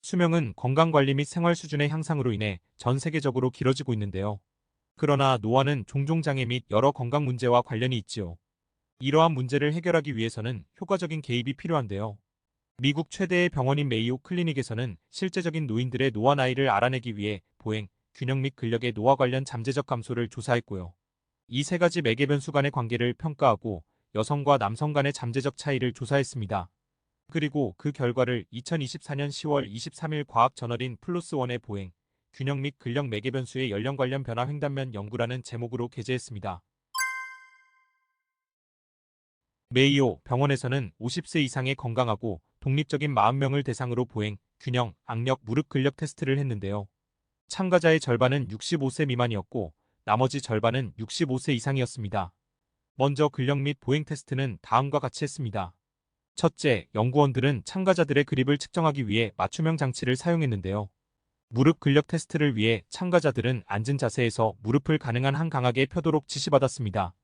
수명은 건강관리 및 생활 수준의 향상으로 인해 전 세계적으로 길어지고 있는데요. 그러나 노화는 종종 장애 및 여러 건강 문제와 관련이 있지요. 이러한 문제를 해결하기 위해서는 효과적인 개입이 필요한데요. 미국 최대의 병원인 메이오 클리닉에서는 실제적인 노인들의 노화 나이를 알아내기 위해 보행, 균형 및 근력의 노화 관련 잠재적 감소를 조사했고요. 이 세 가지 매개 변수 간의 관계를 평가하고 여성과 남성 간의 잠재적 차이를 조사했습니다. 그리고 그 결과를 2024년 10월 23일 과학 저널인 플로스1의 보행, 균형 및 근력 매개 변수의 연령 관련 변화 횡단면 연구라는 제목으로 게재했습니다. 메이오 병원에서는 50세 이상의 건강하고 독립적인 40명을 대상으로 보행, 균형, 악력, 무릎 근력 테스트를 했는데요. 참가자의 절반은 65세 미만이었고 나머지 절반은 65세 이상이었습니다. 먼저 근력 및 보행 테스트는 다음과 같이 했습니다. 첫째, 연구원들은 참가자들의 그립을 측정하기 위해 맞춤형 장치를 사용했는데요. 무릎 근력 테스트를 위해 참가자들은 앉은 자세에서 무릎을 가능한 한 강하게 펴도록 지시받았습니다.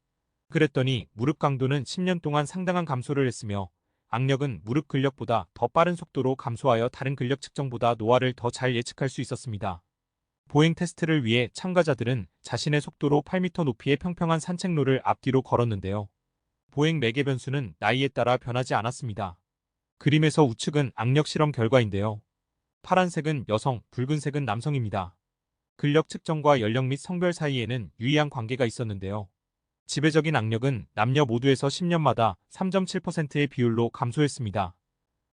그랬더니 무릎 강도는 10년 동안 상당한 감소를 했으며 악력은 무릎 근력보다 더 빠른 속도로 감소하여 다른 근력 측정보다 노화를 더 잘 예측할 수 있었습니다. 보행 테스트를 위해 참가자들은 자신의 속도로 8m 높이의 평평한 산책로를 앞뒤로 걸었는데요. 보행 매개 변수는 나이에 따라 변하지 않았습니다. 그림에서 우측은 악력 실험 결과인데요. 파란색은 여성, 붉은색은 남성입니다. 근력 측정과 연령 및 성별 사이에는 유의한 관계가 있었는데요. 지배적인 악력은 남녀 모두에서 10년마다 3.7%의 비율로 감소했습니다.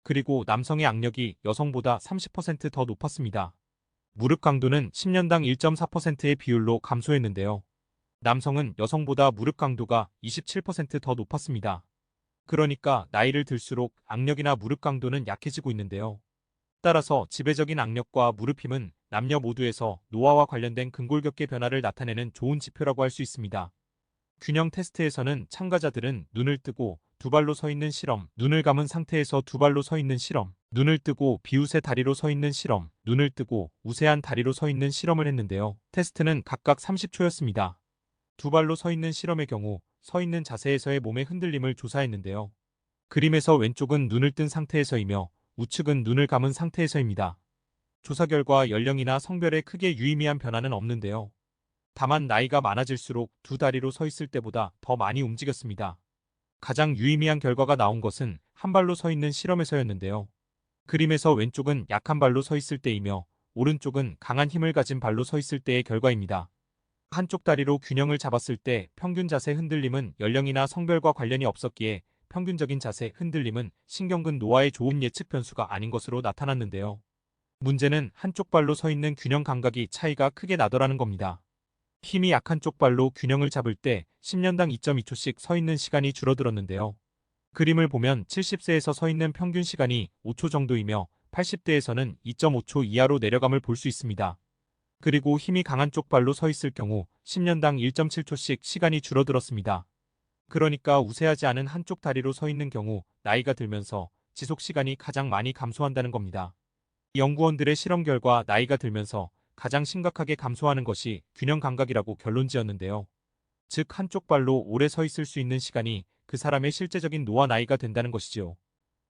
그리고 남성의 악력이 여성보다 30%더 높았습니다. 무릎 강도는 10년당 1.4%의 비율로 감소했는데요. 남성은 여성보다 무릎 강도가 27%더 높았습니다. 그러니까 나이를 들수록 악력이나 무릎 강도는 약해지고 있는데요. 따라서 지배적인 악력과 무릎 힘은 남녀 모두에서 노화와 관련된 근골격계 변화를 나타내는 좋은 지표라고 할 수 있습니다. 균형 테스트에서는 참가자들은 눈을 뜨고 두 발로 서 있는 실험, 눈을 감은 상태에서 두 발로 서 있는 실험, 눈을 뜨고 비웃의 다리로 서 있는 실험, 눈을 뜨고 우세한 다리로 서 있는 실험을 했는데요. 테스트는 각각 30초였습니다. 두 발로 서 있는 실험의 경우 서 있는 자세에서의 몸의 흔들림을 조사했는데요. 그림에서 왼쪽은 눈을 뜬 상태에서이며 우측은 눈을 감은 상태에서입니다. 조사 결과 연령이나 성별에 크게 유의미한 변화는 없는데요. 다만 나이가 많아질수록 두 다리로 서 있을 때보다 더 많이 움직였습니다. 가장 유의미한 결과가 나온 것은 한 발로 서 있는 실험에서였는데요. 그림에서 왼쪽은 약한 발로 서 있을 때이며 오른쪽은 강한 힘을 가진 발로 서 있을 때의 결과입니다. 한쪽 다리로 균형을 잡았을 때 평균 자세 흔들림은 연령이나 성별과 관련이 없었기에 평균적인 자세 흔들림은 신경근 노화의 좋은 예측 변수가 아닌 것으로 나타났는데요. 문제는 한쪽 발로 서 있는 균형 감각이 차이가 크게 나더라는 겁니다. 힘이 약한 쪽 발로 균형을 잡을 때 10년당 2.2초씩 서 있는 시간이 줄어들었는데요. 그림을 보면 70세에서 서 있는 평균 시간이 5초 정도이며 80대에서는 2.5초 이하로 내려감을 볼 수 있습니다. 그리고 힘이 강한 쪽 발로 서 있을 경우 10년당 1.7초씩 시간이 줄어들었습니다. 그러니까 우세하지 않은 한쪽 다리로 서 있는 경우 나이가 들면서 지속 시간이 가장 많이 감소한다는 겁니다. 연구원들의 실험 결과 나이가 들면서 가장 심각하게 감소하는 것이 균형 감각이라고 결론 지었는데요. 즉 한쪽 발로 오래 서 있을 수 있는 시간이 그 사람의 실제적인 노화 나이가 된다는 것이지요.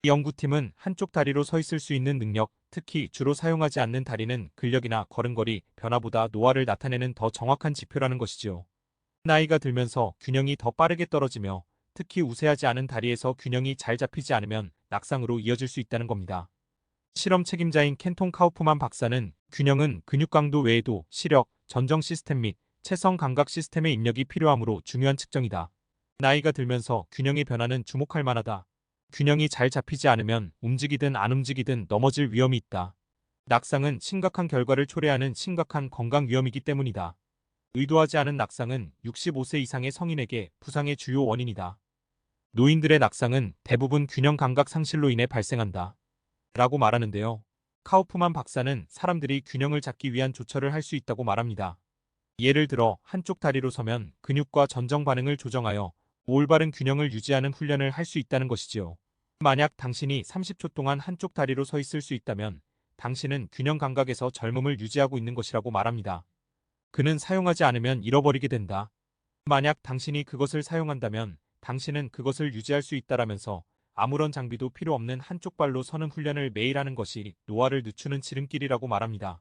이 연구팀은 한쪽 다리로 서 있을 수 있는 능력, 특히 주로 사용하지 않는 다리는 근력이나 걸음걸이, 변화보다 노화를 나타내는 더 정확한 지표라는 것이지요. 나이가 들면서 균형이 더 빠르게 떨어지며 특히 우세하지 않은 다리에서 균형이 잘 잡히지 않으면 낙상으로 이어질 수 있다는 겁니다. 실험 책임자인 켄통 카우프만 박사는 균형은 근육 강도 외에도 시력, 전정 시스템 및 체성 감각 시스템의 입력이 필요하므로 중요한 측정이다. 나이가 들면서 균형의 변화는 주목할 만하다. 균형이 잘 잡히지 않으면 움직이든 안 움직이든 넘어질 위험이 있다. 낙상은 심각한 결과를 초래하는 심각한 건강 위험이기 때문이다. 의도하지 않은 낙상은 65세 이상의 성인에게 부상의 주요 원인이다. 노인들의 낙상은 대부분 균형 감각 상실로 인해 발생한다. 라고 말하는데요. 카우프만 박사는 사람들이 균형을 잡기 위한 조처를 할 수 있다고 말합니다. 예를 들어 한쪽 다리로 서면 근육과 전정 반응을 조정하여 올바른 균형을 유지하는 훈련을 할 수 있다는 것이지요. 만약 당신이 30초 동안 한쪽 다리로 서 있을 수 있다면 당신은 균형 감각에서 젊음을 유지하고 있는 것이라고 말합니다. 그는 사용하지 않으면 잃어버리게 된다. 만약 당신이 그것을 사용한다면 당신은 그것을 유지할 수 있다라면서 아무런 장비도 필요 없는 한쪽 발로 서는 훈련을 매일 하는 것이 노화를 늦추는 지름길이라고 말합니다.